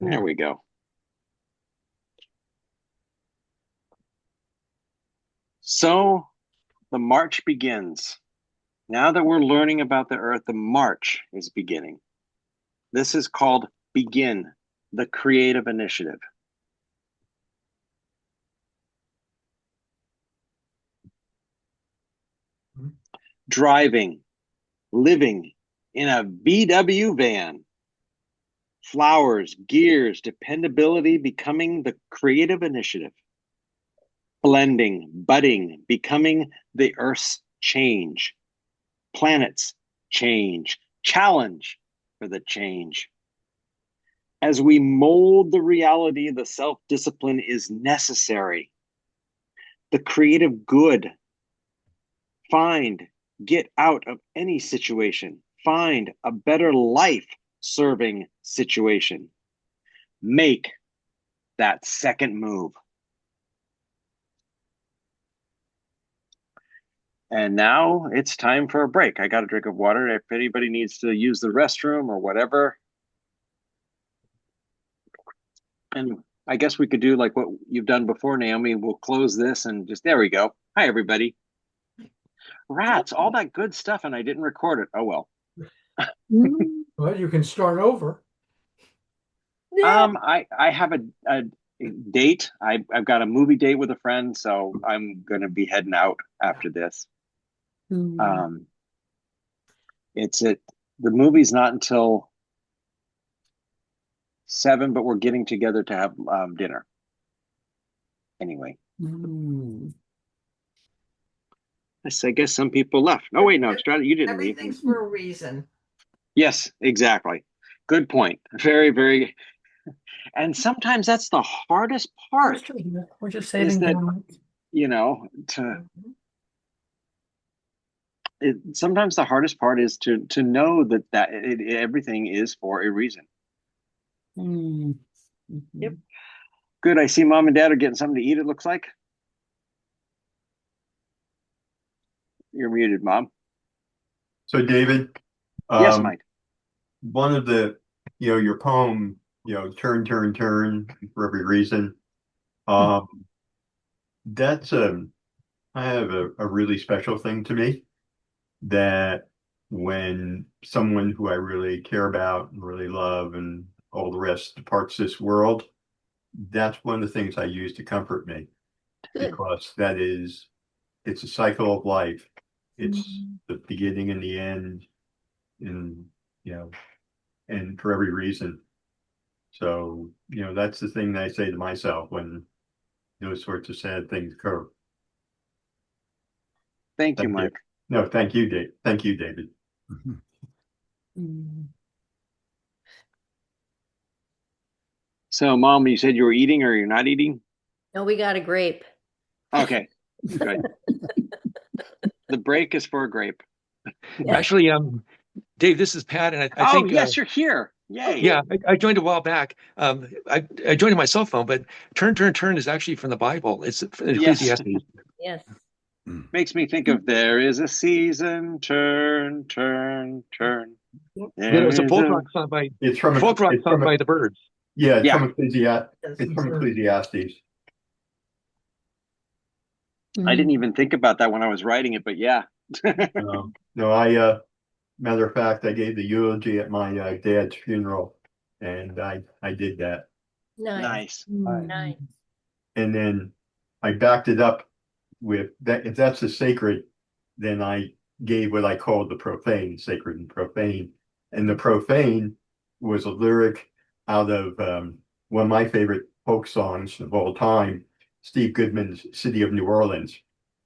There we go. So the march begins. Now that we're learning about the earth, the march is beginning. This is called Begin, the creative initiative. Driving, living in a VW van. Flowers, gears, dependability becoming the creative initiative. Blending, budding, becoming the earth's change. Planets, change. Challenge for the change. As we mold the reality, the self-discipline is necessary. The creative good. Get out of any situation. Find a better life serving situation. Make that second move. And now it's time for a break. I got a drink of water. If anybody needs to use the restroom or whatever. And I guess we could do like what you've done before, Naomi. We'll close this and just, there we go. Hi, everybody. Rats, all that good stuff, and I didn't record it. Oh, well. Well, you can start over. I have a date. I've got a movie date with a friend, so I'm gonna be heading out after this. Um, the movie's not until 7, but we're getting together to have dinner. Anyway, I guess some people left. Oh wait, no, Strata, you didn't leave. Everything's for a reason. Yes, exactly. Good point. Very, very. And sometimes that's the hardest part. We're just saving time. Sometimes the hardest part is to know that everything is for a reason. Yep. Good. I see mom and dad are getting something to eat, it looks like. You're muted, Mom. So, David, yes, Mike. One of the, your poem, turn, turn, turn for every reason. That's I have a really special thing to me that when someone who I really care about and really love and all the rest departs this world, that's one of the things I use to comfort me. Good. Because it's a cycle of life. It's the beginning and the end, and and for every reason. So, that's the thing that I say to myself when those sorts of sad things occur. Thank you, Mike. No, thank you, Dave. Thank you, David. So, Mom, you said you were eating or you're not eating? No, we got a grape. Okay, good. The break is for a grape. Actually, Dave, this is Pat, and I think. Yes, you're here. Yay! Yeah, I joined a while back. I joined on my cell phone, but turn, turn, turn is actually from the Bible. It's Ecclesiastes. Yes. Makes me think of there is a season, turn, turn, turn. It's a folk rock song by the Birds. Yeah, it's from Ecclesiastes. I didn't even think about that when I was writing it, but yeah. No, I matter of fact, I gave the eulogy at my dad's funeral, and I did that. Nice. Nice. And then I backed it up with that. If that's the sacred, then I gave what I called the profane, sacred and profane. And the profane was a lyric out of one of my favorite folk songs of all time, Steve Goodman's City of New Orleans,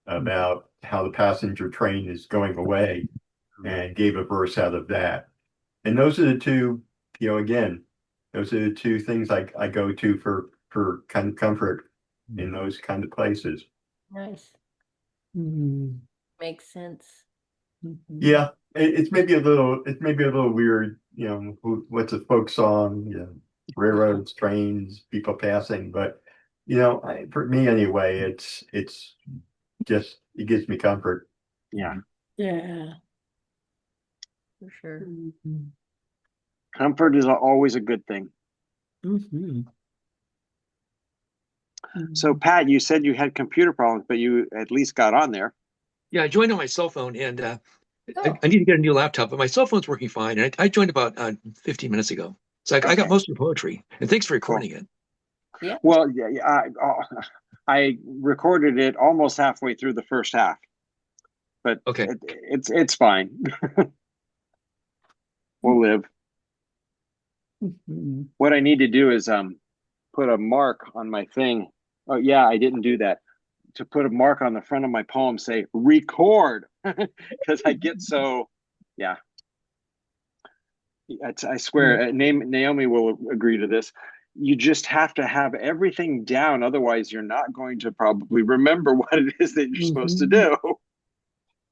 about how the passenger train is going away, and gave a verse out of that. And those are the two, again, those are the two things I go to for kind of comfort in those kind of places. Nice. Makes sense. Yeah, it's maybe a little weird, what's a folk song, railroads, trains, people passing, but for me anyway, it's just, it gives me comfort. Yeah. For sure. Comfort is always a good thing. Mhm. So, Pat, you said you had computer problems, but you at least got on there. Yeah, I joined on my cell phone, and Oh. I need to get a new laptop, but my cell phone's working fine. And I joined about 15 minutes ago. So I got Okay. most of your poetry. And thanks for Cool. recording it. Yeah. Well, yeah, I recorded it almost halfway through the first half, but Okay. it's fine. We'll live. Mhm. What I need to do is put a mark on my thing. Oh yeah, I didn't do that. To put a mark on the front of my poem, say record, because I get so, yeah. I swear, Naomi will agree to this. You just have to have everything down. Otherwise, you're not going to probably remember what it is that you're supposed to do.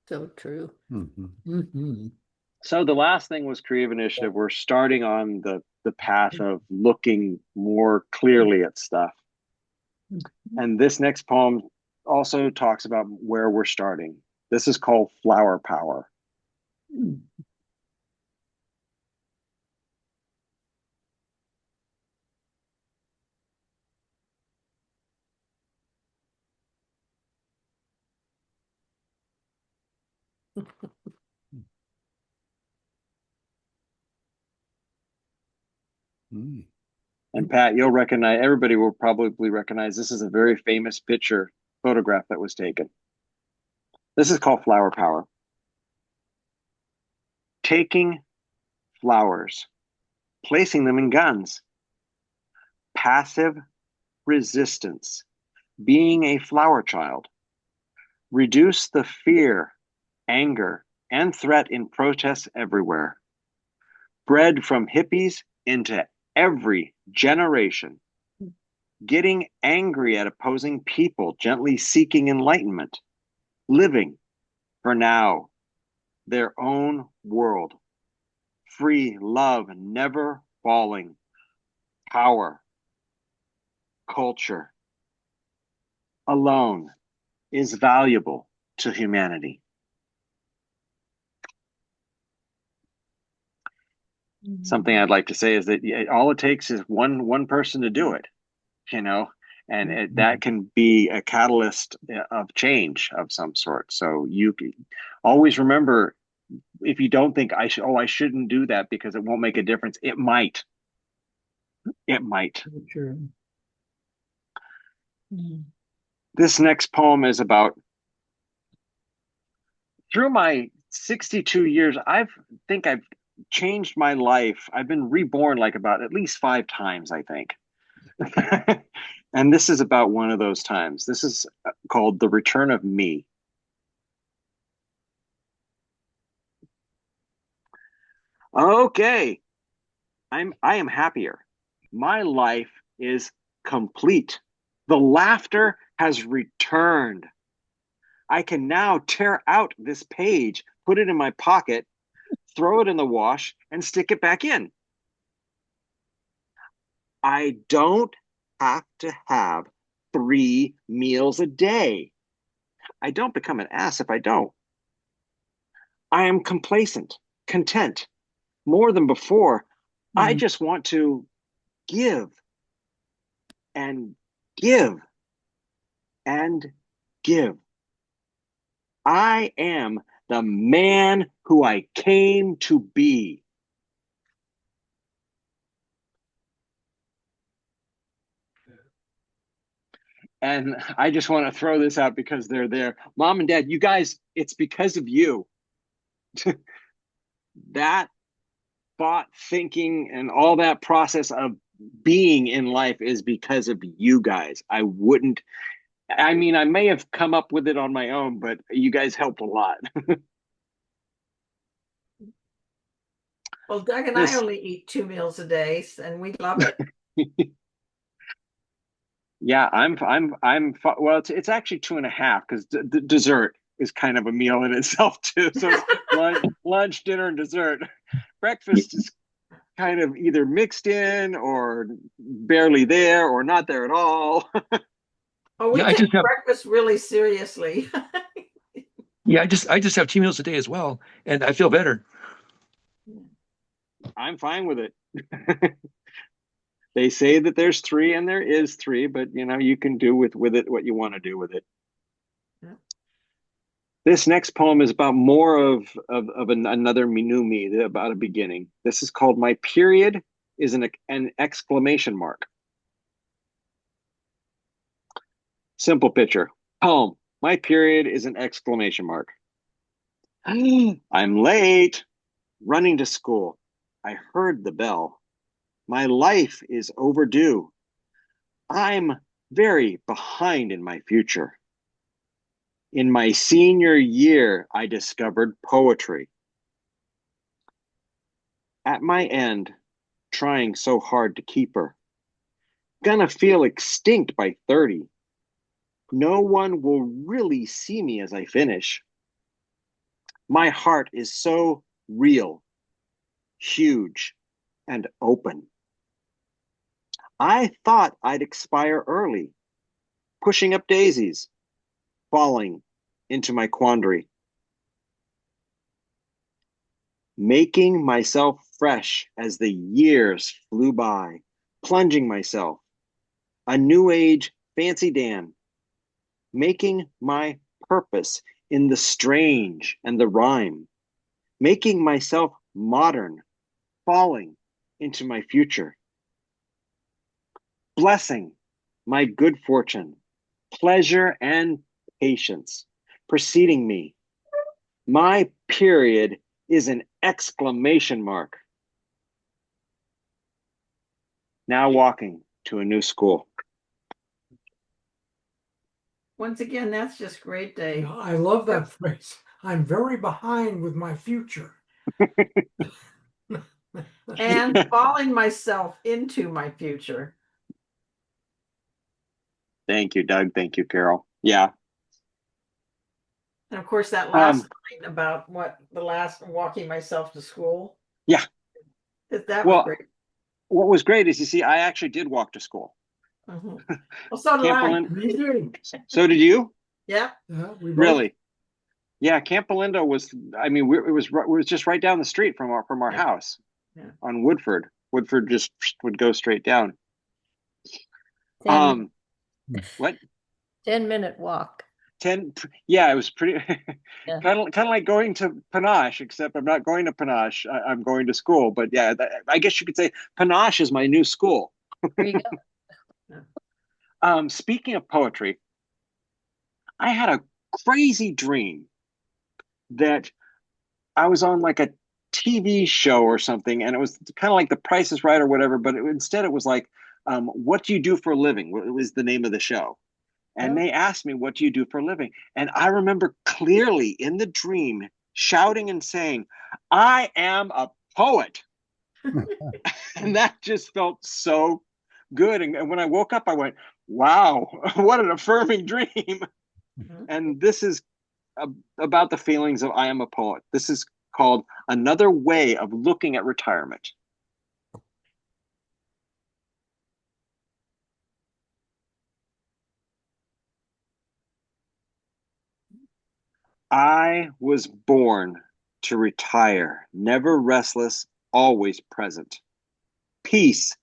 So true. Mhm. Mhm. So the last thing was creative initiative. We're starting on the path of looking more clearly at stuff. And this next poem also talks about where we're starting. This is called Flower Power. Mm. And Pat, you'll recognize, everybody will probably recognize this is a very famous photograph that was taken. This is called Flower Power. Taking flowers, placing them in guns. Passive resistance, being a flower child. Reduce the fear, anger, and threat in protests everywhere. Bred from hippies into every generation. Getting angry at opposing people, gently seeking enlightenment. Living, for now, their own world. Free love, never falling. Power, culture, alone is valuable to humanity. Something I'd like to say is that all it takes is one person to do it, and that can be a catalyst of change of some sort. So you can always remember, if you don't think I shouldn't do that because it won't make a difference, it might. It might. True. Mhm. This next poem is about, through my 62 years, I've changed my life. I've been reborn like about at least 5 times, I think. And this is about one of those times. This is called The Return of Me. Okay. I am happier. My life is complete. The laughter has returned. I can now tear out this page, put it in my pocket, throw it in the wash, and stick it back in. I don't have to have 3 meals a day. I don't become an ass if I don't. I am complacent, content, more than before. I just want to give and give and give. I am the man who I came to be. And I just want to throw this out because they're there. Mom and Dad, you guys, it's because of you. That thought, thinking, and all that process of being in life is because of you guys. I may have come up with it on my own, but you guys helped a lot. Well, Doug and I only eat 2 meals a day, and we love it. Yeah, well, it's actually 2.5 because the dessert is kind of a meal in itself too. So it's lunch, dinner, and dessert. Breakfast is kind of either mixed in or barely there or not there at all. Oh, we take breakfast really seriously. Yeah, I just have 2 meals a day as well, and I feel better. I'm fine with it. They say that there's three, and there is three, but you can do with it what you want to do with it. Yeah. This next poem is about more of another new me, about a beginning. This is called "My Period is an exclamation mark." Simple picture. Poem. My period is an exclamation mark. I'm late. Running to school. I heard the bell. My life is overdue. I'm very behind in my future. In my senior year, I discovered poetry. At my end, trying so hard to keep her. Gonna feel extinct by 30. No one will really see me as I finish. My heart is so real, huge, and open. I thought I'd expire early, pushing up daisies, falling into my quandary. Making myself fresh as the years flew by, plunging myself, a new age fancy Dan, making my purpose in the strange and the rhyme, making myself modern, falling into my future. Blessing my good fortune, pleasure and patience preceding me. My period is an exclamation mark. Now walking to a new school. Once again, that's just great, Dave. I love that phrase. I'm very behind with my future. And falling myself into my future. Thank you, Doug. Thank you, Carol. Yeah. And of course, that last line about walking myself to school. Yeah. That was great. What was great is, you see, I actually did walk to school. Mm-hmm. Well, so did I. So did you? Yeah. Really? Yeah. Camp Belinda was. I mean, it was just right down the street from our house. Yeah. On Woodford. Woodford just would go straight down. 10 What? 10-minute walk. 10. Yeah, it was pretty. Yeah. kind of like going to Panache, except I'm not going to Panache. I'm going to school. But yeah, I guess you could say Panache is my new school. There you go. Speaking of poetry, I had a crazy dream that I was on like a TV show or something, and it was kind of like The Price is Right or whatever, but instead it was like, what do you do for a living? It was the name of the show. And they asked me, what do you do for a living? And I remember clearly in the dream shouting and saying, I am a poet. And that just felt so good. And when I woke up, I went, wow, what an affirming dream. Mm-hmm. And this is about the feelings of I am a poet. This is called Another Way of Looking at Retirement. I was born to retire, never restless, always present. Peace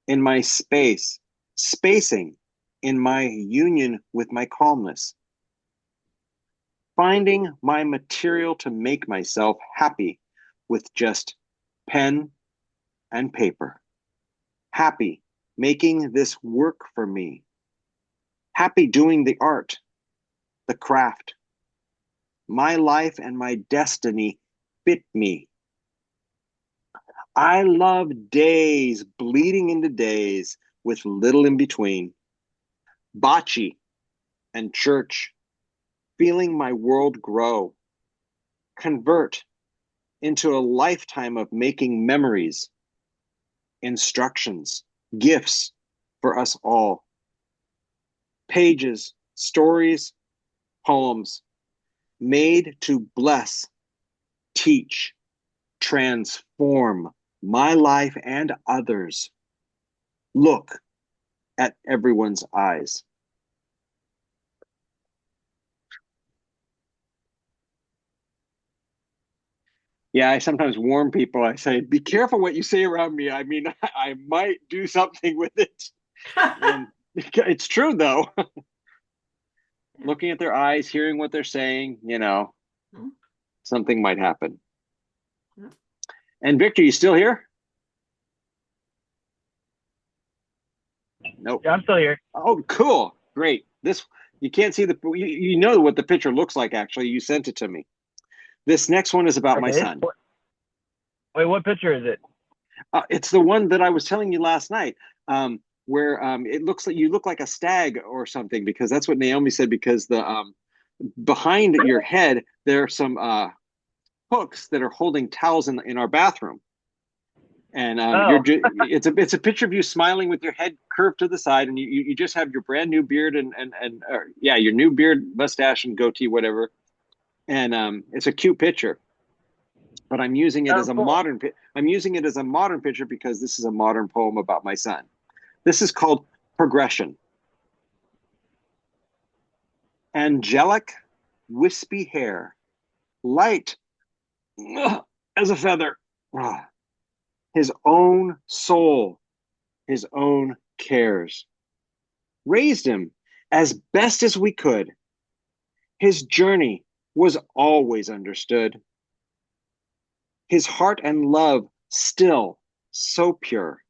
in my space, spacing in my union with my calmness. Finding my material to make myself happy with just pen and paper. Happy making this work for me. Happy doing the art, the craft. My life and my destiny fit me. I love days bleeding into days with little in between. Bocce and church, feeling my world grow. Convert into a lifetime of making memories, instructions, gifts for us all. Pages, stories, poems, made to bless, teach, transform my life and others. Look at everyone's eyes. Yeah, I sometimes warn people. I say, be careful what you say around me. I mean, I might do something with it. And it's true, though. Looking at their eyes, hearing what they're saying, Mhm. something might happen. Yeah. And Victor, you still here? Nope. Yeah, I'm still here. Oh, cool. Great. You can't see you know what the picture looks like, actually. You sent it to me. This next one is about my Okay. son. Wait, what picture is it? It's the one that I was telling you last night, where it looks like you look like a stag or something, because that's what Naomi said, because the behind your head, there are some hooks that are holding towels in our bathroom. And Oh, it's a picture of you smiling with your head curved to the side, and you just have your brand new beard and your new beard, mustache, and goatee, whatever. And it's a cute picture, but I'm using it oh, as a cool. modern picture because this is a modern poem about my son. This is called Progression. Angelic, wispy hair, light as a feather. His own soul, his own cares. Raised him as best as we could. His journey was always understood. His heart and love still so pure.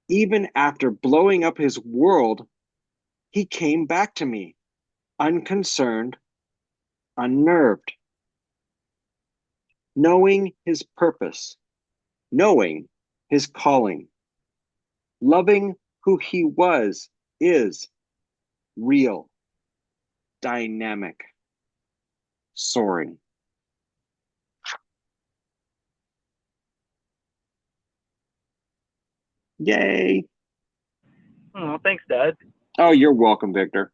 Even after blowing up his world, he came back to me, unconcerned, unnerved, knowing his purpose, knowing his calling, loving who he is real, dynamic, soaring. Yay. Oh, thanks, Dad. Oh, you're welcome, Victor.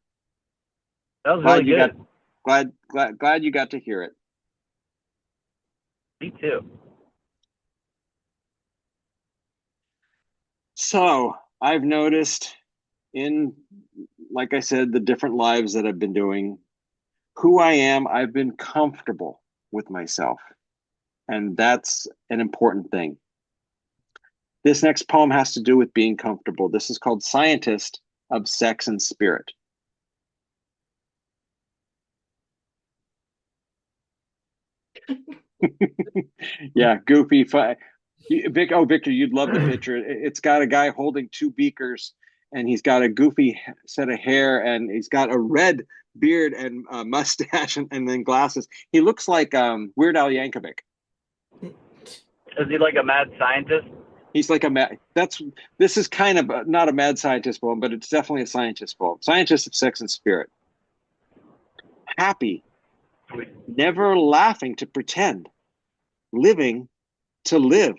That was really good. Glad you got to hear it. Me too. So I've noticed like I said, the different lives that I've been doing, who I am, I've been comfortable with myself. And that's an important thing. This next poem has to do with being comfortable. This is called Scientist of Sex and Spirit. Yeah, goofy. Victor, you'd love the picture. It's got a guy holding two beakers, and he's got a goofy set of hair, and he's got a red beard and mustache, and then glasses. He looks like Weird Al Yankovic. Is he like a mad scientist? He's like this is kind of not a mad scientist poem, but it's definitely a scientist poem. Scientist of Sex and Spirit. Happy, never laughing to pretend, living to live,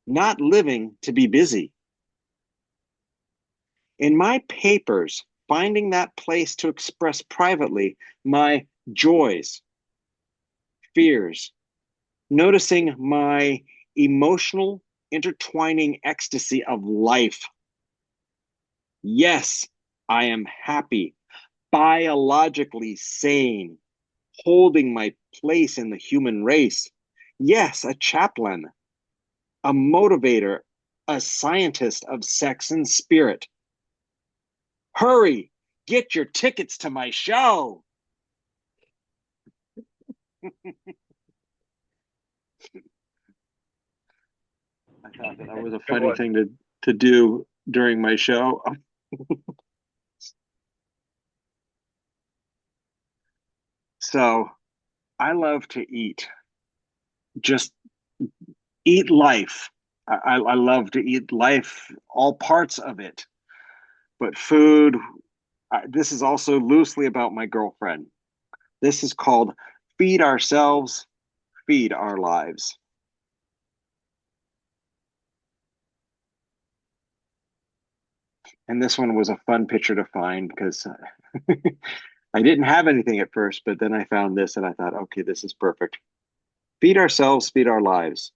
not living to be busy. In my papers, finding that place to express privately my joys, fears, noticing my emotional intertwining ecstasy of life. Yes, I am happy, biologically sane, holding my place in the human race. Yes, a chaplain, a motivator, a scientist of sex and spirit. Hurry, get your tickets to my show. I thought that was a funny thing to do during my show. So I love to eat. Just eat life. I love to eat life, all parts of it. But food, this is also loosely about my girlfriend. This is called Feed Ourselves, Feed Our Lives. And this one was a fun picture to find because I didn't have anything at first, but then I found this and I thought, okay, this is perfect. Feed ourselves, feed our lives.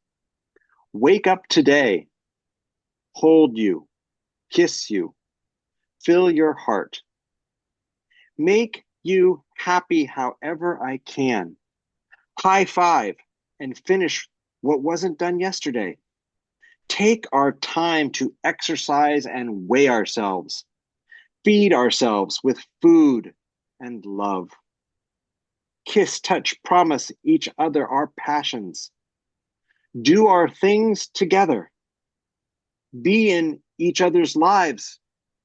Wake up today. Hold you, kiss you, fill your heart. Make you happy however I can. High five, and finish what wasn't done yesterday. Take our time to exercise and weigh ourselves. Feed ourselves with food and love. Kiss, touch, promise each other our passions. Do our things together. Be in each other's lives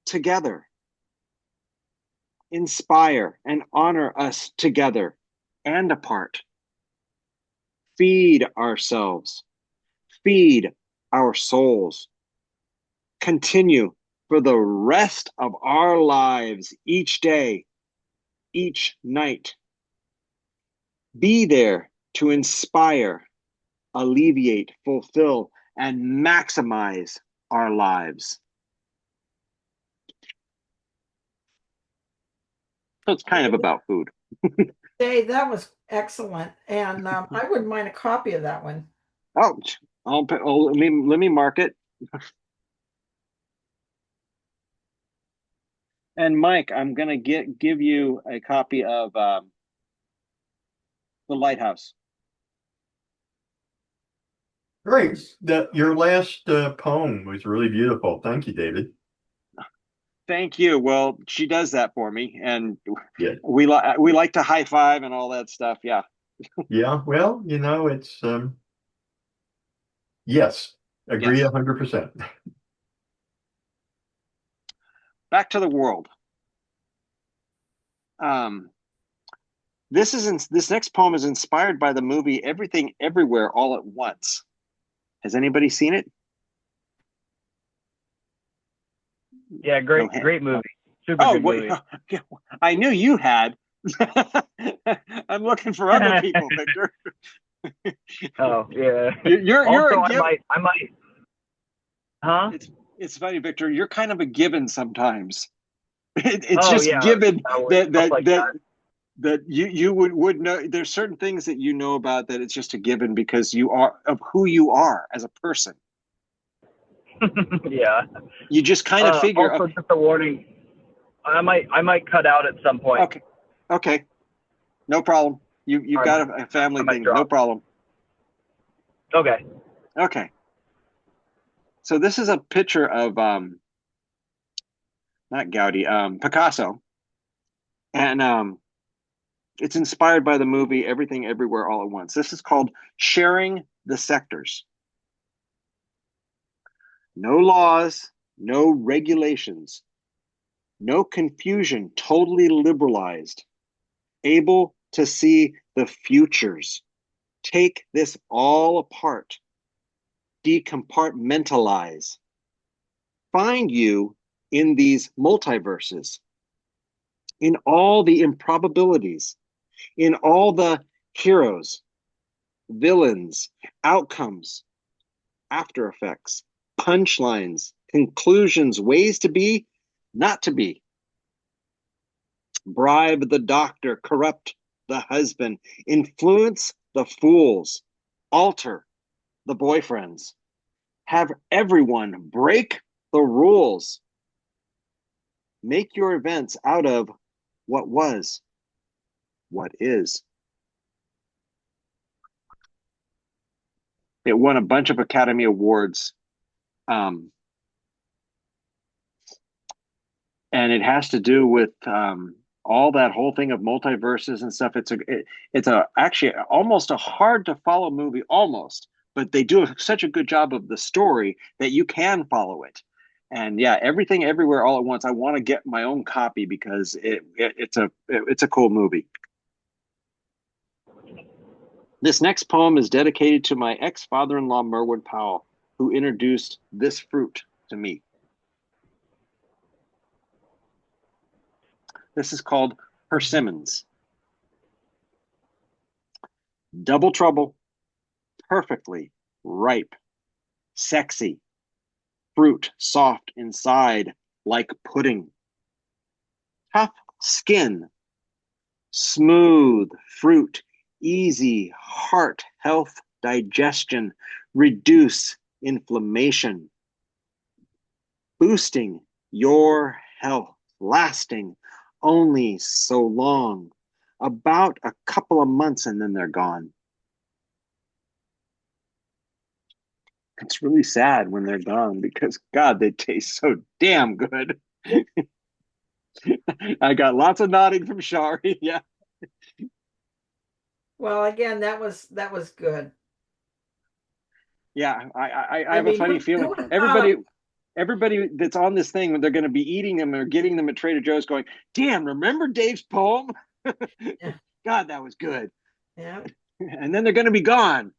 together. Inspire and honor us together and apart. Feed ourselves. Feed our souls. Continue for the rest of our lives, each day, each night. Be there to inspire, alleviate, fulfill, and maximize our lives. So it's kind of about food. Dave, that was excellent. And I wouldn't mind a copy of that one. Oh, let me mark it. And Mike, I'm gonna give you a copy of The Lighthouse. Great. Your last poem was really beautiful. Thank you, David. Thank you. Well, she does that for me, and Yeah. we like to high five and all that stuff. Yeah. Yeah. Well, it's yes, agree Yes. 100%. Back to the world. This next poem is inspired by the movie Everything Everywhere All at Once. Has anybody seen it? Yeah, great movie. Super good movie. I knew you had. I'm looking for other people, Victor. Oh yeah. You're Also, a I might. Huh? It's funny, Victor. You're kind of a given sometimes. It's Oh, just yeah, given that that you would know. There's certain things that you know about that it's just a given because you are of who you are as a person. Yeah. You just kind of figure. Also, just a warning. I might cut out at some point. Okay, no problem. You've got a family thing. No problem. Okay. So this is a picture of not Gaudi, Picasso, and it's inspired by the movie Everything Everywhere All at Once. This is called Sharing the Sectors. No laws, no regulations, no confusion, totally liberalized, able to see the futures. Take this all apart, decompartmentalize. Find you in these multiverses, in all the improbabilities, in all the heroes, villains, outcomes, after effects, punchlines, conclusions, ways to be, not to be. Bribe the doctor, corrupt the husband, influence the fools, alter the boyfriends, have everyone break the rules. Make your events out of what was, what is. It won a bunch of Academy Awards. And it has to do with all that whole thing of multiverses and stuff. It's actually almost a hard to follow movie, almost, but they do such a good job of the story that you can follow it. And yeah, Everything Everywhere All at Once. I want to get my own copy because it's a cool movie. This next poem is dedicated to my ex-father-in-law, Merwin Powell, who introduced this fruit to me. This is called Persimmons. Double trouble, perfectly ripe, sexy, fruit soft inside like pudding. Tough skin, smooth fruit, easy heart health, digestion, reduce inflammation, boosting your health, lasting only so long, about a couple of months and then they're gone. It's really sad when they're gone because God, they taste so damn good. I got lots of nodding from Shari. Yeah. Well, again, that was good. Yeah. I I have a mean, funny who feeling. would have thought of- Everybody that's on this thing, when they're going to be eating them or getting them at Trader Joe's going, damn, remember Dave's poem? Yeah. God, that was good. Yeah. And then they're going to be gone.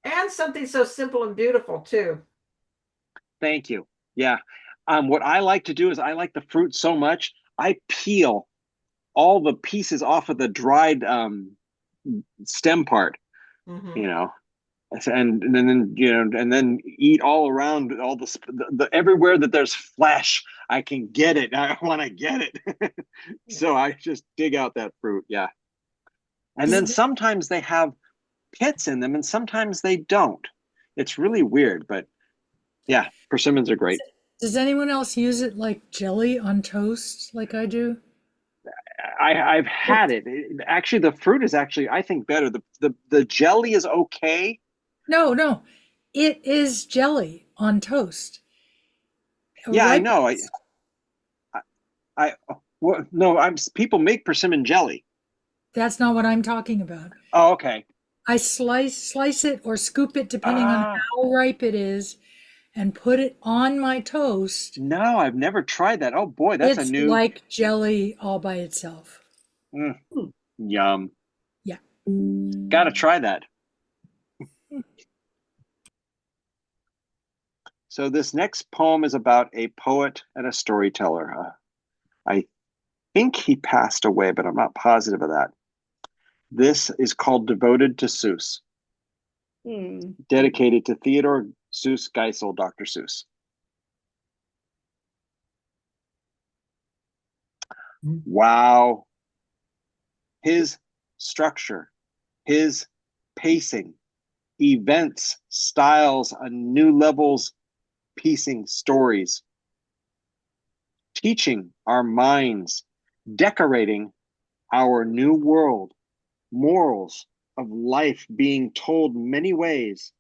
And something so simple and beautiful too. Thank you. Yeah. What I like to do is I like the fruit so much, I peel all the pieces off of the dried stem part, Mhm. you know, and then and then eat all around all the everywhere that there's flesh. I can get it. I want to get it. So I just dig out that fruit. Yeah. And then sometimes they have pits in them and sometimes they don't. It's really weird, but yeah, persimmons are great. Does anyone else use it like jelly on toast like I do? I've had it. Actually, the fruit is actually, I think, better. The jelly is okay. No. It is jelly on toast. Yeah, I Right? know. Well, no, people make persimmon jelly. That's not what I'm talking about. Oh, okay. I slice it or scoop it depending on Ah, how ripe it is and put it on my toast. no, I've never tried that. Oh boy, that's a It's new like jelly all by itself. yum. Yeah. Gotta try that. So this next poem is about a poet and a storyteller. I think he passed away, but I'm not positive of that. This is called Devoted to Seuss, dedicated to Theodore Seuss Geisel, Dr. Seuss. Wow. His structure, his pacing, events, styles, new levels, piecing stories, teaching our minds, decorating our new world, morals of life being told many ways,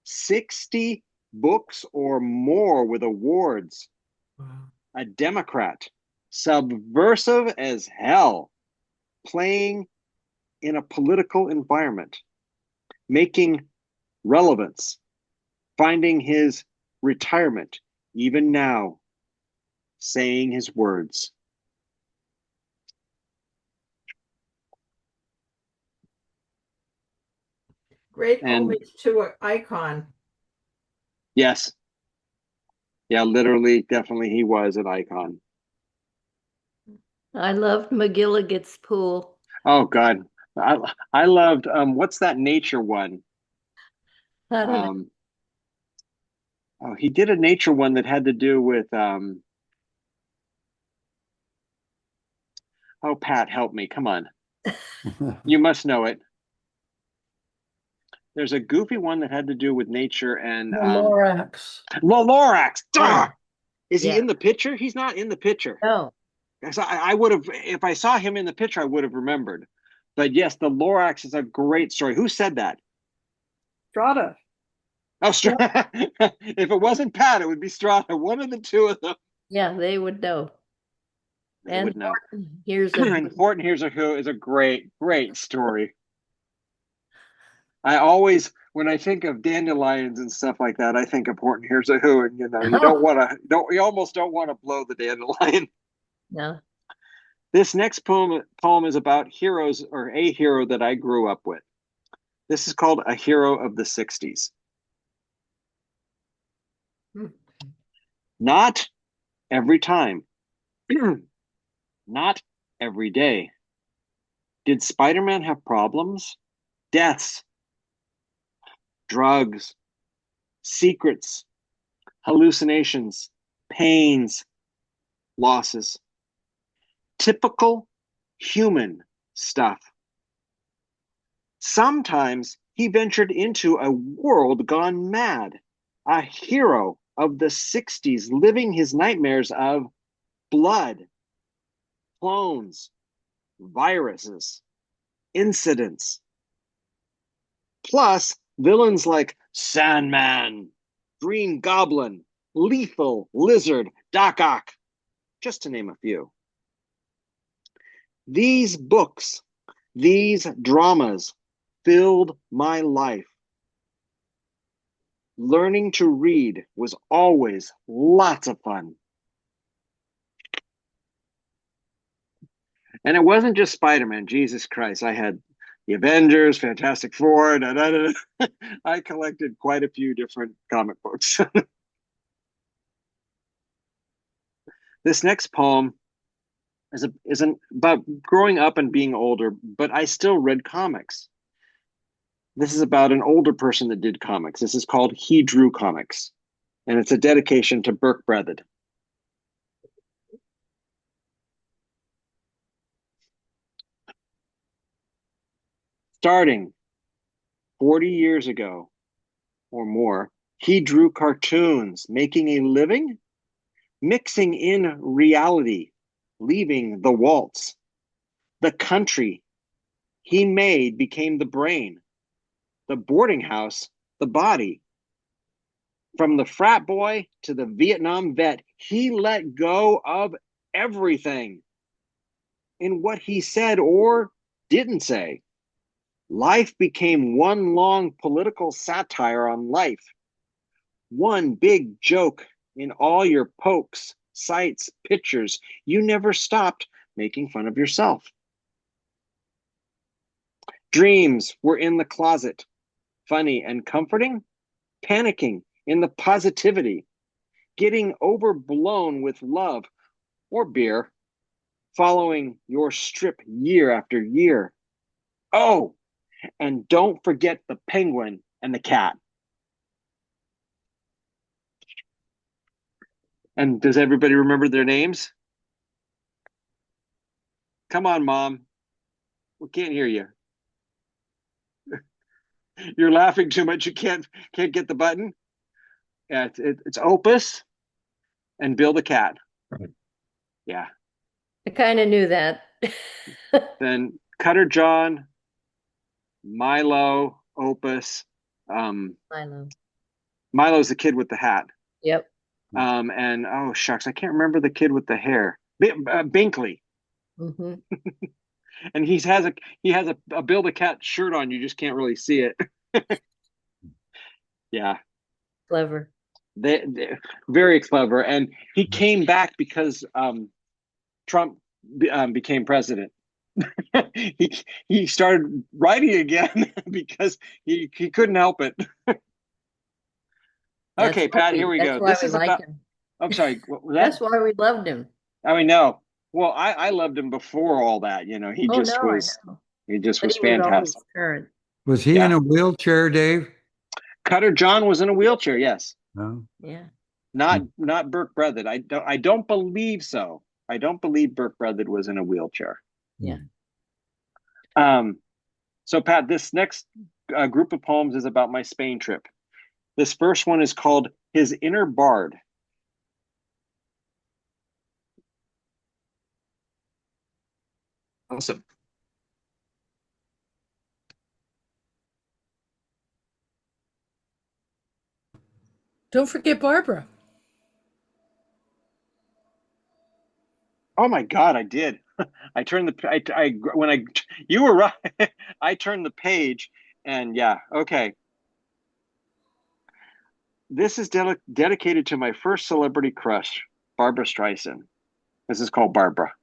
60 books or more with awards, a Democrat, subversive as hell, playing in a political environment, making relevance, finding his retirement, even now, saying his words. Great And homage to an icon. yes, yeah, literally, definitely, he was an icon. I loved McGilligan's Pool. Oh God, I loved what's that nature one? I don't know. Oh, he did a nature one that had to do with oh, Pat, help me, come on, you must know it. There's a goofy one that had to do with nature and The Lorax. Lorax. Duh! Is he Yeah. in the picture? He's not in the picture. No. So I would have, if I saw him in the picture, I would have remembered. But yes, the Lorax is a great story. Who said that? Strata. Oh, Strata. If it wasn't Pat, it would be Strata. One of the two of them. Yeah, they would know. They would know. Here's And Horton Hears a Who is a great, great story. I always, when I think of dandelions and stuff like that, I think of Horton Hears a Who, and you you almost don't want to blow the dandelion. No. This next poem is about heroes, or a hero that I grew up with. This is called A Hero of the 60s. Not every time, not every day. Did Spider-Man have problems? Deaths, drugs, secrets, hallucinations, pains, losses. Typical human stuff. Sometimes he ventured into a world gone mad, a hero of the 60s living his nightmares of blood, clones, viruses, incidents. Plus, villains like Sandman, Green Goblin, Lethal, Lizard, Doc Ock, just to name a few. These books, these dramas filled my life. Learning to read was always lots of fun. And it wasn't just Spider-Man, Jesus Christ. I had the Avengers, Fantastic Four, I collected quite a few different comic books. This next poem isn't about growing up and being older, but I still read comics. This is about an older person that did comics. This is called He Drew Comics, and it's a dedication to Burke Breathed. Starting 40 years ago or more, he drew cartoons, making a living, mixing in reality, leaving the waltz. The country he made became the brain, the boarding house, the body. From the frat boy to the Vietnam vet, he let go of everything in what he said or didn't say. Life became one long political satire on life. One big joke in all your pokes, sights, pictures. You never stopped making fun of yourself. Dreams were in the closet, funny and comforting, panicking in the positivity, getting overblown with love or beer, following your strip year after year. Oh, and don't forget the penguin and the cat. And does everybody remember their names? Come on, Mom. We can't hear you. You're laughing too much. You can't get the button. Yeah, it's Opus and Bill the cat. Right. Yeah. I kind of knew that. Then Cutter John, Milo, Opus. I know. Milo's the kid with the hat. Yep. And oh shucks, I can't remember the kid with the hair. Binkley. Mm-hmm. And he has a Bill the Cat shirt on. You just can't really see it. Yeah. Clever. They're very clever. And he came back because Trump became president. he started writing again because he couldn't help it. Okay, Pat, here we go. This is about him. I'm sorry, what was that? That's why we loved him. I mean, no. Well, I loved him before all that, you know. He just was fantastic. Current. Was he in a wheelchair, Dave? Cutter John was in a wheelchair, yes. No. Yeah. Not Burke Breathed. I don't believe so. I don't believe Burke Breathed was in a wheelchair. Yeah. So Pat, this next group of poems is about my Spain trip. This first one is called His Inner Bard. Awesome. Don't forget Barbara. Oh my God, I did. I turned you were right. I turned the page and yeah, okay. This is dedicated to my first celebrity crush, Barbra Streisand. This is called Barbara.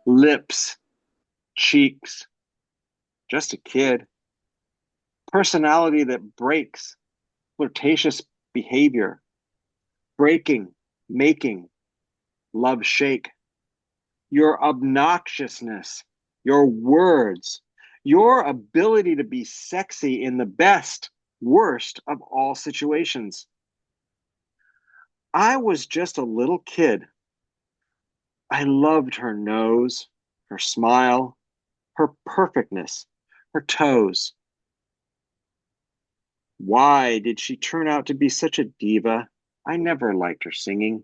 Lips, cheeks, just a kid. Personality that breaks, flirtatious behavior, breaking, making, love shake. Your obnoxiousness, your words, your ability to be sexy in the best, worst of all situations. I was just a little kid. I loved her nose, her smile, her perfectness, her toes. Why did she turn out to be such a diva? I never liked her singing.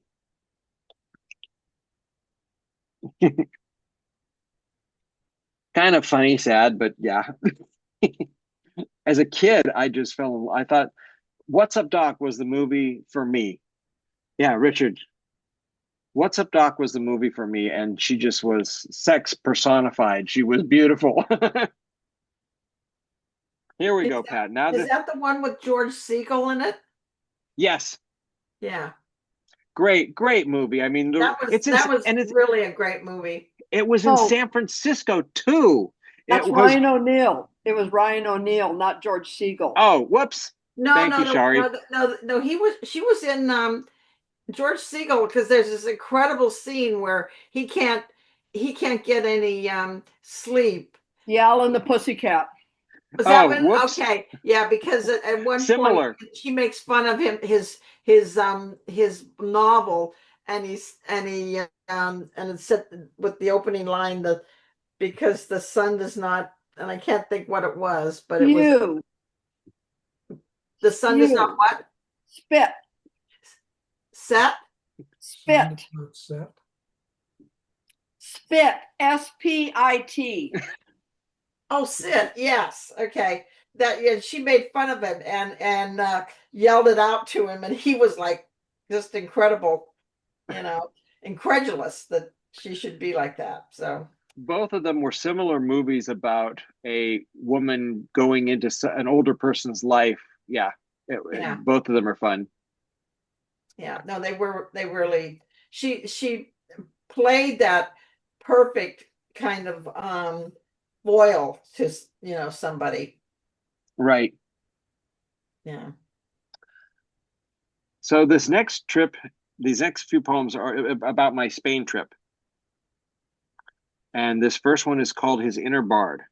Kind of funny, sad, but yeah. As a kid, I just I thought What's Up Doc was the movie for me. Yeah, Richard. What's Up Doc was the movie for me, and she just was sex personified. She was beautiful. Here we go, Pat. Now Is that the one with George Segal in it? yes, Yeah. great movie. I mean, That was really a great movie. It was in San Francisco too. That's Ryan O'Neal. It was Ryan O'Neal, not George Segal. Oh, whoops. No, Thank you, Shari. no. She was in George Segal, because there's this incredible scene where he can't get any sleep. Al and the Pussycat. Was that one? Okay, yeah, because at one point she makes fun of him, his novel, and it said with the opening line, because the sun does not, and I can't think what it was, but it was the sun does not what? Spit. Set? Spit. Spit. S-P-I-T. Oh, sit. Yes. Okay. She made fun of him and yelled it out to him, and he was like just incredible, incredulous that she should be like that. So both of them were similar movies about a woman going into an older person's life. Yeah. Both of them are fun. Yeah. No, they really. She played that perfect kind of foil to somebody. Right. Yeah. So these next few poems are about my Spain trip. And this first one is called His Inner Bard.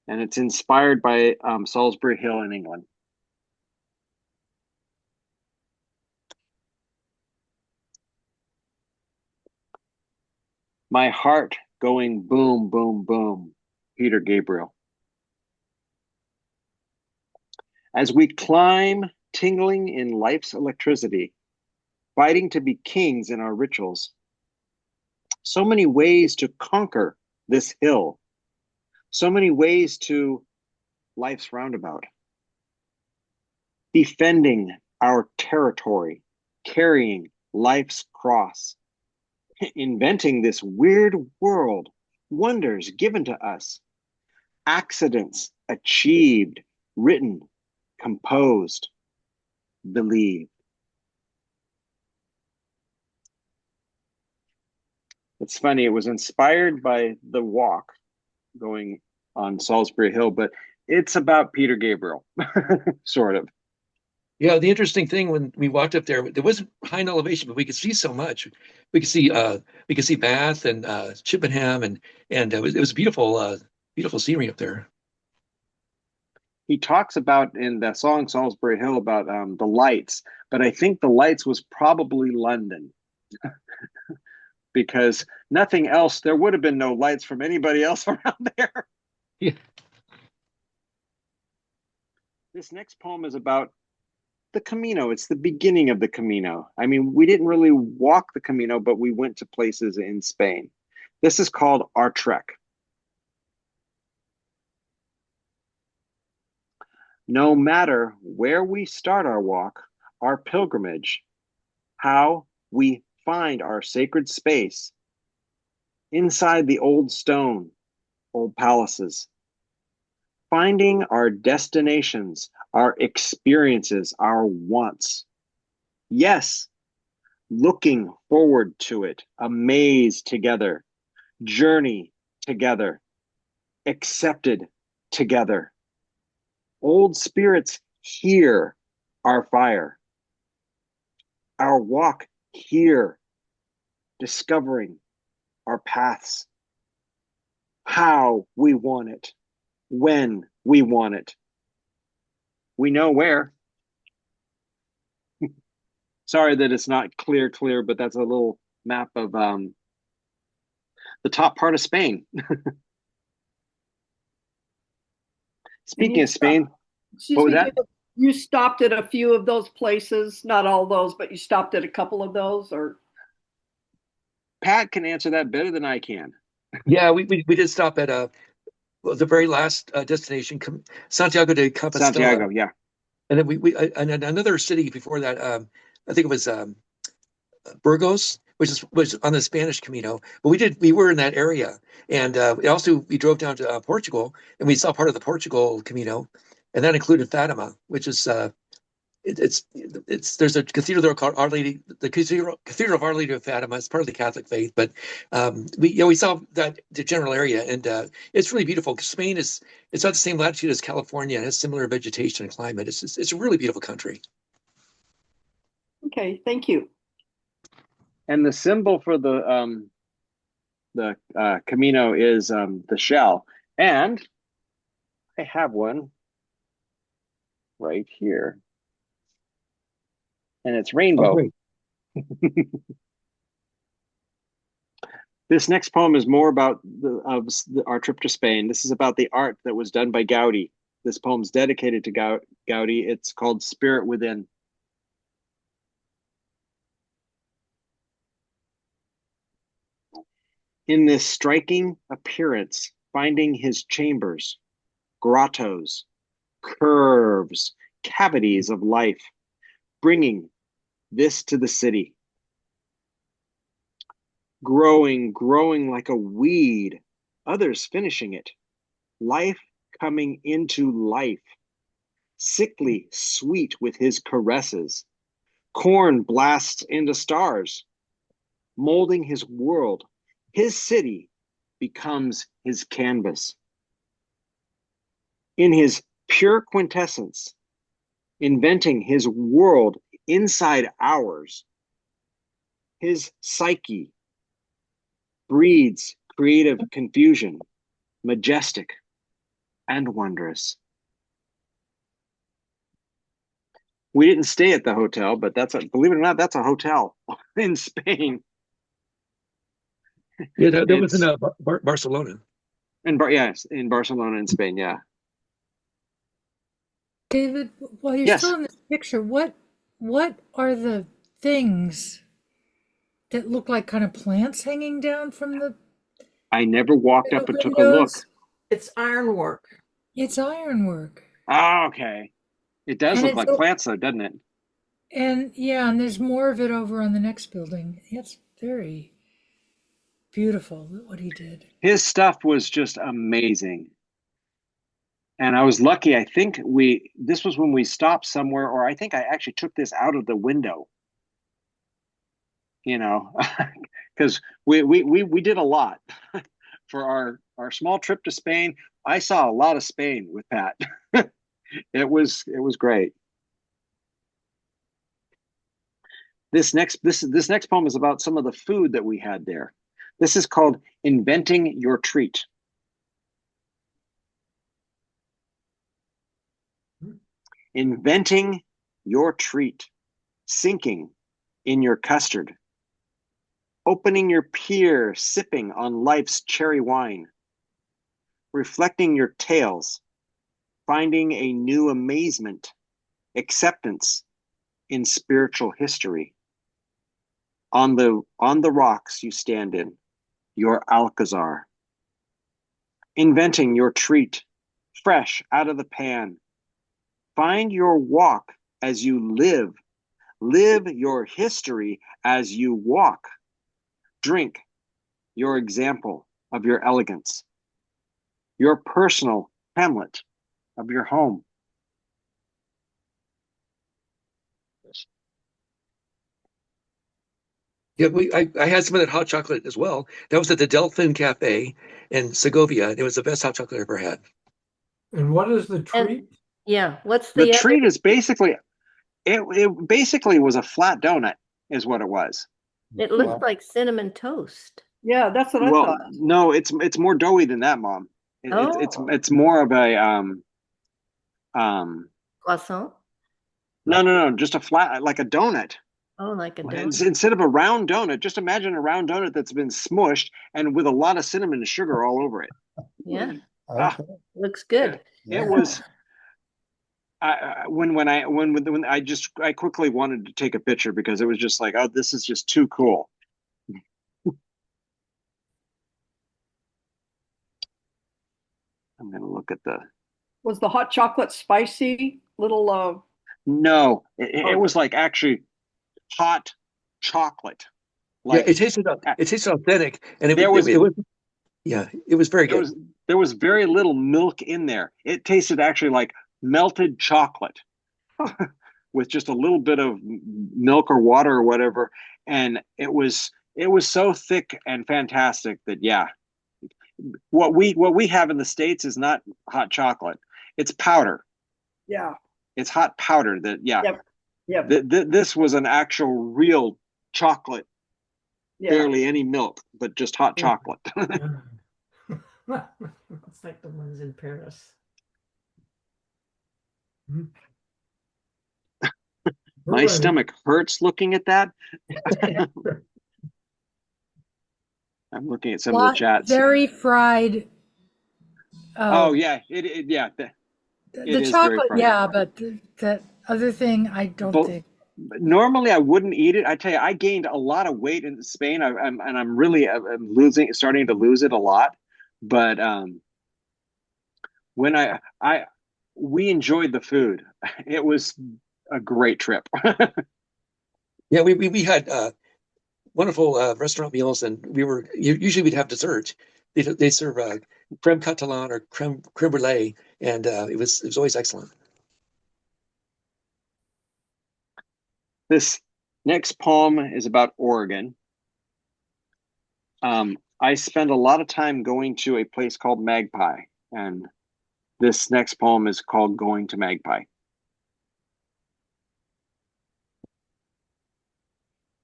And it's inspired by Salisbury Hill in England. My heart going boom, boom, boom. Peter Gabriel. As we climb, tingling in life's electricity, fighting to be kings in our rituals. So many ways to conquer this hill. So many ways to life's roundabout. Defending our territory, carrying life's cross. Inventing this weird world, wonders given to us. Accidents achieved, written, composed, believed. It's funny, it was inspired by the walk going on Salisbury Hill, but it's about Peter Gabriel, sort of. Yeah, the interesting thing when we walked up there wasn't high in elevation, but we could see so much. We could see Bath and Chippenham, and it was beautiful, beautiful scenery up there. He talks about in the song Salisbury Hill about the lights, but I think the lights was probably London. Because nothing else, there would have been no lights from anybody else around there. Yeah. This next poem is about the Camino. It's the beginning of the Camino. I mean, we didn't really walk the Camino, but we went to places in Spain. This is called Our Trek. No matter where we start our walk, our pilgrimage, how we find our sacred space inside the old stone, old palaces, finding our destinations, our experiences, our wants. Yes, looking forward to it, amaze together, journey together, accepted together. Old spirits hear our fire. Our walk here, discovering our paths, how we want it, when we want it. We know where. Sorry that it's not clear, but that's a little map of the top part of Spain. Speaking of Spain, what was that? You stopped at a few of those places, not all those, but you stopped at a couple of those, or? Pat can answer that better than I can. Yeah, we did stop at well, the very last destination, Santiago de Compostela. Santiago, yeah. And then and another city before that, I think it was Burgos, which on the Spanish Camino. But we were in that area, and we drove down to Portugal, and we saw part of the Portugal Camino, and that included Fatima, which is there's a cathedral there called Our Lady, the Cathedral of Our Lady of Fatima. It's part of the Catholic faith, but we saw the general area, and it's really beautiful. Spain it's not the same latitude as California. It has similar vegetation and climate. It's a really beautiful country. Okay, thank you. And the symbol for the Camino is the shell, and I have one right here. And it's rainbow. Oh, This next poem is more about our trip to Spain. This is about the art that was done by Gaudi. This poem's dedicated to Gaudi. It's called Spirit Within. In this striking appearance, finding his chambers, grottos, curves, cavities of life, bringing this to the city. Growing like a weed, others finishing it. Life coming into life. Sickly sweet with his caresses. Corn blasts into stars. Molding his world. His city becomes his canvas. In his pure quintessence, inventing his world inside ours, his psyche breeds creative confusion, majestic and wondrous. We didn't stay at the hotel, but believe it or not, that's a hotel in Spain. Yeah, that was in Barcelona. In Barcelona in Spain, yeah. David, while you're Yes. still in this picture, what are the things that look like kind of plants hanging down from the I never walked up and took a look. windows? It's ironwork. It's ironwork. Oh, okay. It does And look like it's plants though, doesn't it? And yeah, and there's more of it over on the next building. It's very beautiful what he did. His stuff was just amazing. And I was lucky. I think this was when we stopped somewhere, or I think I actually took this out of the window. You know, because we did a lot for our small trip to Spain. I saw a lot of Spain with Pat. It was great. This next poem is about some of the food that we had there. This is called Inventing Your Treat. Inventing your treat, sinking in your custard, opening your pear, sipping on life's cherry wine, reflecting your tales, finding a new amazement, acceptance in spiritual history. On the rocks you stand in, your Alcazar. Inventing your treat, fresh out of the pan. Find your walk as you live. Live your history as you walk. Drink your example of your elegance. Your personal Hamlet of your home. Yeah, I had some of that hot chocolate as well. That was at the Delphin Cafe in Segovia. It was the best hot chocolate I ever had. And what is the treat? Yeah, what's The the other? treat is basically it basically was a flat donut is what it was. It looks like cinnamon toast. Yeah, that's what I Well, thought. no, it's more doughy than that, Mom. It's more of a Croissant? no, just a flat like a donut. Oh, like a donut. Instead of a round donut, just imagine a round donut that's been smushed and with a lot of cinnamon and sugar all over it. Yeah, Ah, looks good. it was. When I quickly wanted to take a picture because it was just like, oh, this is just too cool. I'm going to look at the. Was the hot chocolate spicy? Little No, it was like actually hot chocolate. Like yeah, it tasted authentic, and there was it was yeah, it was very good. there was very little milk in there. It tasted actually like melted chocolate with just a little bit of milk or water or whatever, and it was so thick and fantastic that yeah, what we have in the States is not hot chocolate. It's powder. yeah. It's hot powder that yeah. Yep. This was an actual real chocolate, Yeah. barely any milk, but just hot chocolate. It's like the ones in Paris. My stomach hurts looking at that. I'm looking at some of the chats. Very fried. Oh yeah, yeah. The chocolate, yeah, but that other thing, I don't think. Normally, I wouldn't eat it. I tell you, I gained a lot of weight in Spain, I'm really starting to lose it a lot. But when we enjoyed the food. It was a great trip. Yeah, we had wonderful restaurant meals, and usually we'd have dessert. They serve creme catalan or creme brulee, and it was always excellent. This next poem is about Oregon. I spend a lot of time going to a place called Magpie, and this next poem is called Going to Magpie.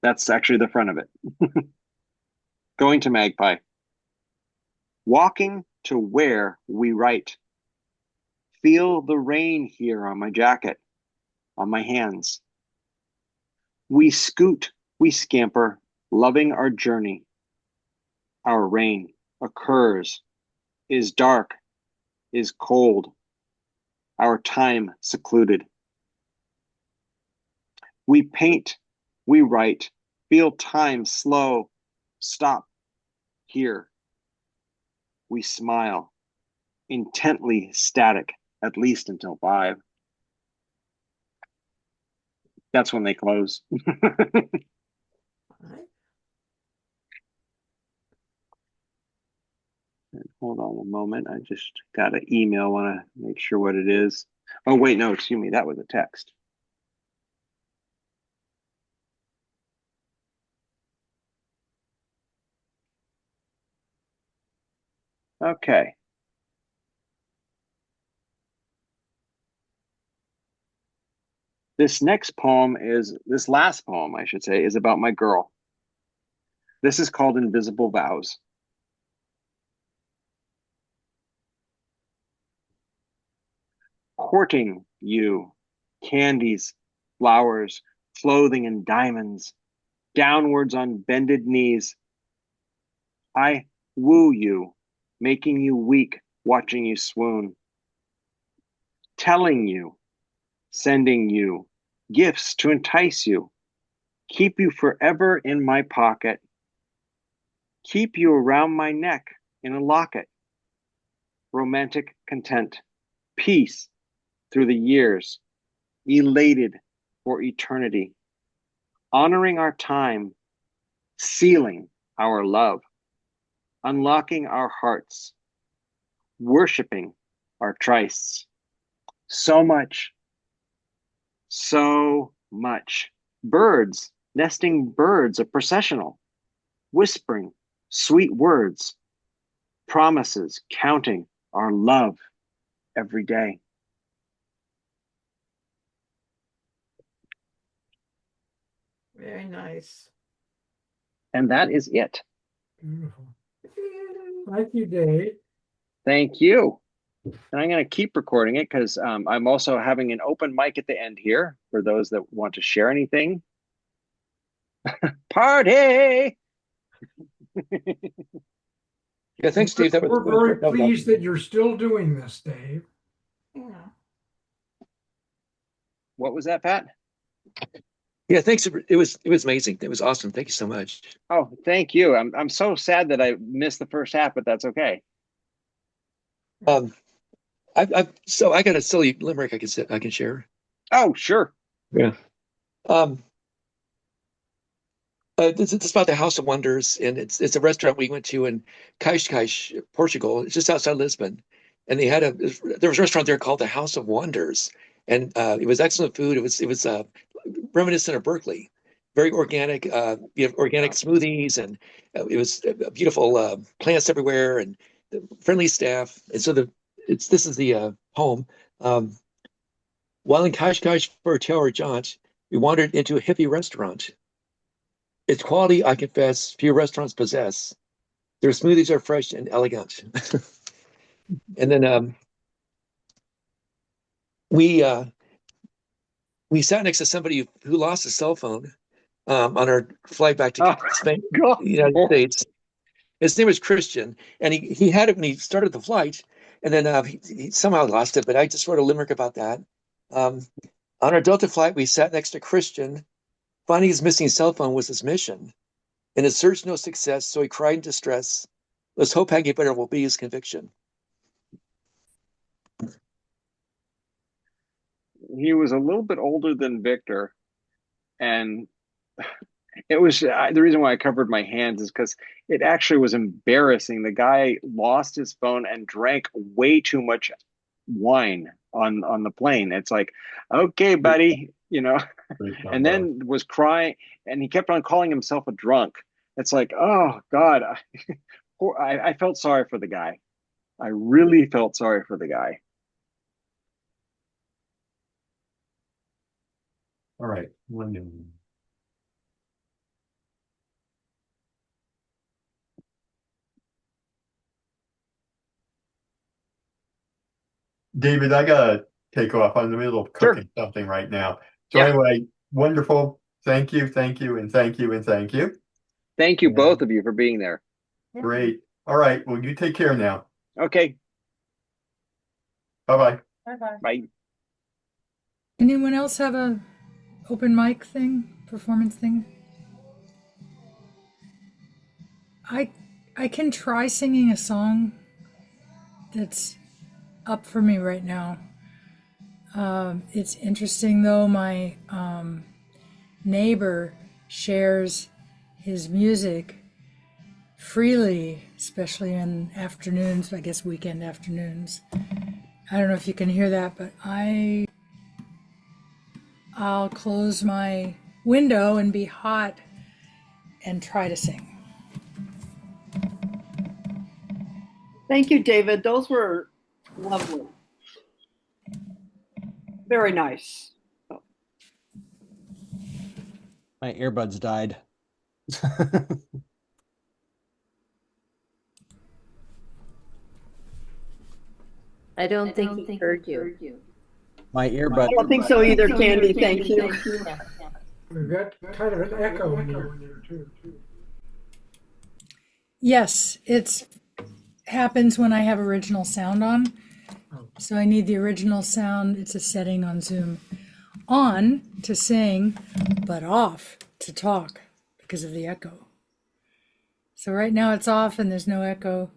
That's actually the front of it. Going to Magpie. Walking to where we write. Feel the rain here on my jacket, on my hands. We scoot, we scamper, loving our journey. Our rain occurs, is dark, is cold. Our time secluded. We paint, we write, feel time slow, stop, here. We smile, intently static, at least until 5. That's when they close. Hold on a moment. I just got an email. Want to make sure what it is. Oh, wait, no, excuse me. That was a text. Okay. This last poem, I should say, is about my girl. This is called Invisible Vows. Courting you, candies, flowers, clothing and diamonds, downwards on bended knees. I woo you, making you weak, watching you swoon. Telling you, sending you, gifts to entice you, keep you forever in my pocket, keep you around my neck in a locket. Romantic content, peace through the years, elated for eternity, honoring our time, sealing our love, unlocking our hearts, worshiping our trysts. So much. Birds, nesting birds, a processional, whispering sweet words, promises, counting our love every day. Very nice. And that is it. Beautiful. Thank you, Dave. Thank you. And I'm going to keep recording it because I'm also having an open mic at the end here for those that want to share anything. Party! Yeah, thanks, Dave. We're very pleased that you're still doing this, Dave. Yeah. What was that, Pat? Yeah, thanks. It was amazing. It was awesome. Thank you so much. Oh, thank you. I'm so sad that I missed the first half, but that's okay. So I got a silly limerick I can share. Oh, sure. Yeah. It's about the House of Wonders, and it's a restaurant we went to in Cascais, Portugal. It's just outside Lisbon, and there was a restaurant there called the House of Wonders, and it was excellent food. It was reminiscent of Berkeley, very organic. You have organic smoothies, and it was beautiful plants everywhere, and friendly staff. And so this is the poem. Um, while in Cascais for a tower jaunt, we wandered into a hippie restaurant. Its quality, I confess, few restaurants possess. Their smoothies are fresh and elegant. And then we sat next to somebody who lost his cell phone on our flight back to Spain, the United States. His name was Christian, and he had it when he started the flight, and then he somehow lost it. But I just wrote a limerick about that. On our Delta flight, we sat next to Christian. Finding his missing cell phone was his mission. In his search, no success, so he cried in distress. Let's hope Haggy Better will be his conviction. He was a little bit older than Victor, and it was the reason why I covered my hands is because it actually was embarrassing. The guy lost his phone and drank way too much wine on the plane. It's like, okay, buddy, and then was crying, and he kept on calling himself a drunk. It's like, oh God, I felt sorry for the guy. I really felt sorry for the guy. All right. David, I gotta take off. I'm in the middle of cooking something right now. So anyway, wonderful. Thank you, and thank you, and thank you. Thank you, both of you, for being there. Great. All right. Well, you take care now. Okay. Bye-bye. Bye-bye. Bye. Anyone else have a open mic thing, performance thing? I can try singing a song that's up for me right now. It's interesting though, my neighbor shares his music freely, especially in afternoons, I guess weekend afternoons. I don't know if you can hear that, but I'll close my window and be hot and try to sing. Thank you, David. Those were lovely. Very nice. My earbuds died. I don't think he heard you. My earbud. I don't think so either, Candy. Thank you. We've got kind of an echo in there too. Yes, it happens when I have original sound on. So I need the original sound. It's a setting on Zoom. On to sing, but off to talk because of the echo. So right now it's off and there's no echo.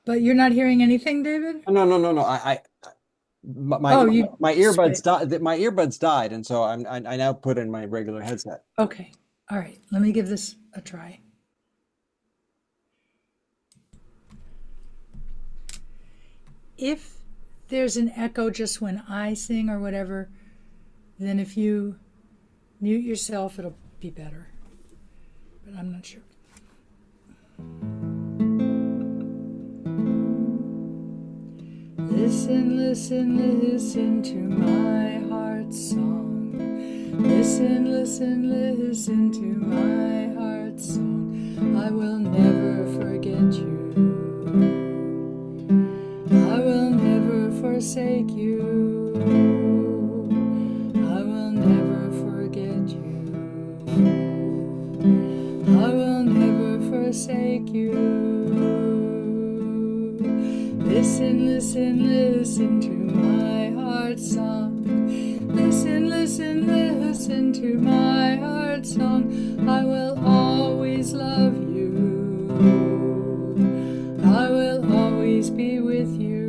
But you're not hearing anything, David? No. My earbuds died. My earbuds died, and so I now put in my regular headset. Okay. All right. Let me give this a try. If there's an echo just when I sing or whatever, then if you mute yourself, it'll be better. But I'm not sure. Listen, listen, listen to my heart's song. Listen, listen, listen to my heart's song. I will never forget you. I will never forsake you. I will never forget you. I will never forsake you. Listen, listen, listen to my heart's song. Listen, listen, listen to my heart's song. I will always love you. I will always be with you.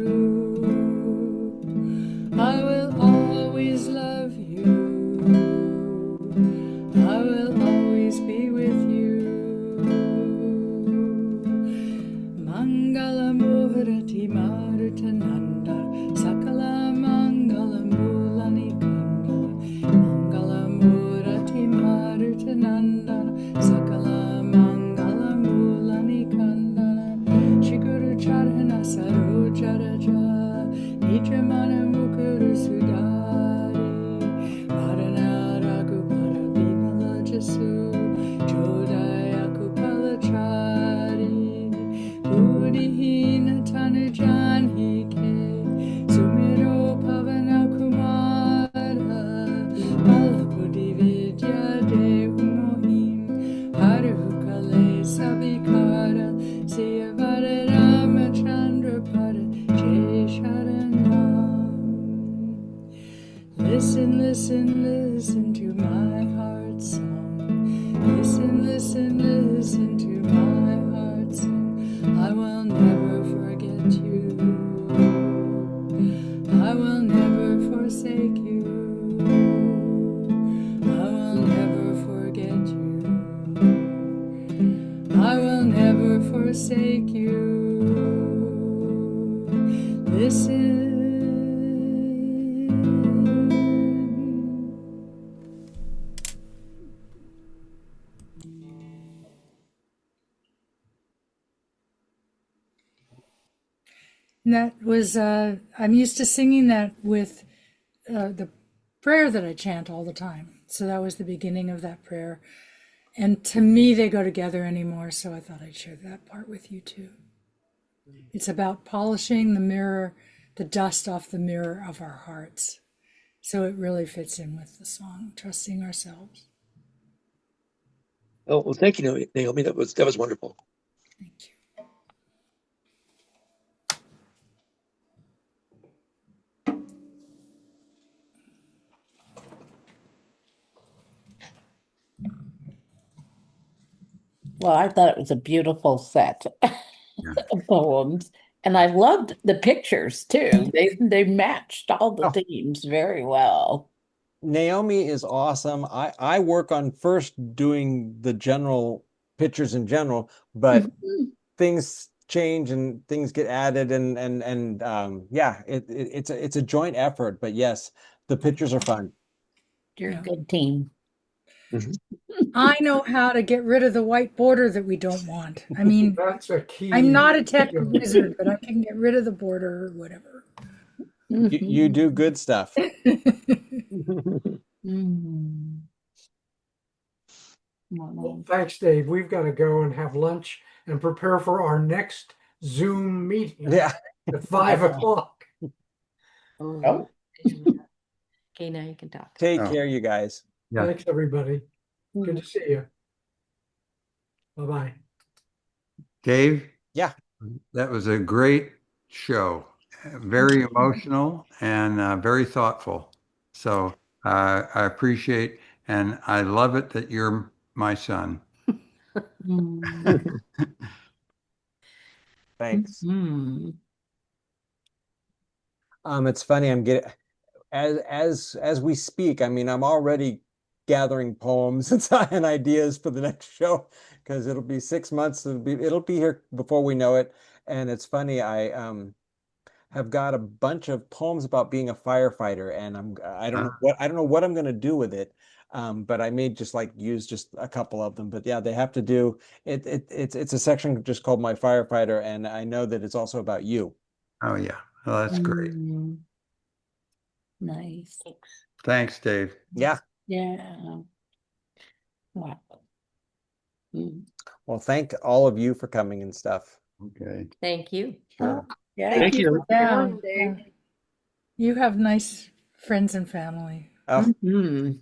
listen to my heart's song. Listen, listen, listen to my heart's song. I will never forget you. I will never forsake you. I will never forget you. I will never forsake you. Listen. And that was, I'm used to singing that with the prayer that I chant all the time. So that was the beginning of that prayer. And to me, they go together anymore. So I thought I'd share that part with you too. It's about polishing the mirror, the dust off the mirror of our hearts. So it really fits in with the song, trusting ourselves. Oh, well, thank you, Naomi. That was wonderful. Thank you. Well, I thought it was a beautiful set of poems, and I loved the pictures too. They matched all the themes very well. Naomi is awesome. I work on first doing the general pictures in general, but things change and things get added and yeah, it's a joint effort. But yes, the pictures are fun. You're a good team. I know how to get rid of the white border that we don't want. I mean, That's a key. I'm not a tech wizard, but I can get rid of the border or whatever. You do good stuff. Well, thanks, Dave. We've got to go and have lunch and prepare for our next Zoom meeting. Yeah. At 5 o'clock. Oh. Okay, now you can talk. Take care, you guys. Yeah. Thanks, everybody. Good to see you. Bye-bye. Dave? Yeah. That was a great show. Very emotional and very thoughtful. So I appreciate and I love it that you're my son. Thanks. It's funny. I'm getting as we speak. I mean, I'm already gathering poems and ideas for the next show because it'll be 6 months. It'll be here before we know it. And it's funny. I have got a bunch of poems about being a firefighter, and I don't know what I'm going to do with it. But I may just use just a couple of them. But yeah, they have to do it. It's a section just called My Firefighter, and I know that it's also about you. Oh yeah, well, that's great. Nice. Thanks, Dave. Yeah. Yeah. Wow. Well, thank all of you for coming and stuff. Okay. Thank you. Sure. Yeah. Thank you. Yeah. You have nice friends and family. Oh,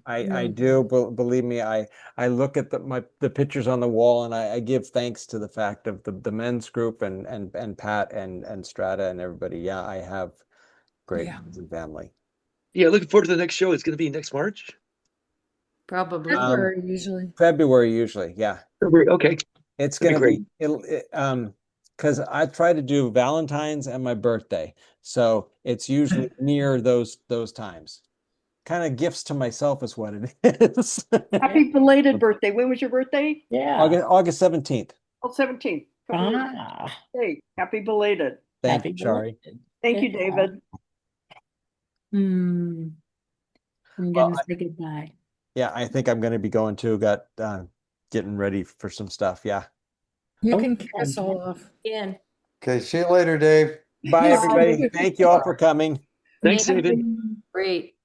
I do. Believe me, I look at the pictures on the wall and I give thanks to the fact of the men's group and Pat and Strata and everybody. Yeah, I have great friends and family. Yeah, looking forward to the next show. It's going to be next March. Probably February usually. February usually, yeah. February, okay. It's That'd gonna be be because I try to do Valentine's and my birthday, so it's usually near those times. Kind of gifts to myself is what it is. Happy belated birthday. When was your birthday? Yeah. August 17th. Oh, 17th. Hey, happy belated. Thank you, Shari. Thank you, David. I'm gonna say goodbye. Yeah, I think I'm gonna be going too. Got getting ready for some stuff. Yeah. You can kick us all off. Again. Okay, see you later, Dave. Bye, everybody. Thank you all for coming. Thanks, David. Great.